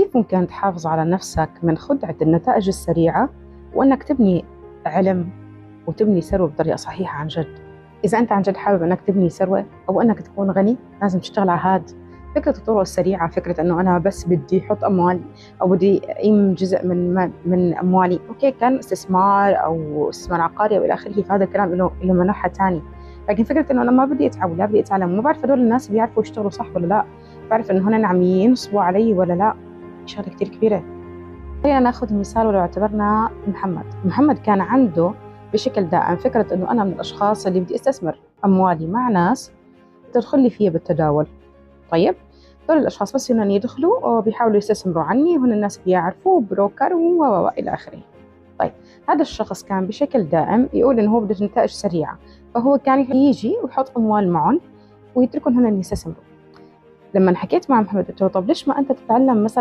كيف ممكن تحافظ على نفسك من خدعة النتائج السريعة وأنك تبني علم وتبني ثروة بطريقة صحيحة عن جد؟ إذا أنت عن جد حابب أنك تبني ثروة أو أنك تكون غني لازم تشتغل على هاد فكرة الطرق السريعة. فكرة أنه أنا بس بدي أحط أموال أو بدي أقيم جزء من أموالي، أوكي كان استثمار أو استثمار عقاري أو إلى آخره، فهذا الكلام له منحة تاني. لكن فكرة إنه أنا ما بدي أتعب ولا بدي أتعلم وما بعرف هدول الناس بيعرفوا يشتغلوا صح ولا لا، بعرف إنه هن عم ينصبوا علي ولا لا، شغلة كتير كبيرة. خلينا ناخذ مثال، ولو اعتبرنا محمد كان عنده بشكل دائم فكرة إنه أنا من الأشخاص اللي بدي أستثمر أموالي مع ناس تدخل لي فيها بالتداول. طيب دول الأشخاص بس إنهم يدخلوا بيحاولوا يستثمروا عني، وهن الناس بيعرفوا بروكر إلى آخره. طيب هذا الشخص كان بشكل دائم يقول إنه هو بده نتائج سريعة، فهو كان يجي ويحط أموال معهم ويتركهم هن يستثمروا. لما حكيت مع محمد قلت له طب ليش ما أنت تتعلم مثلا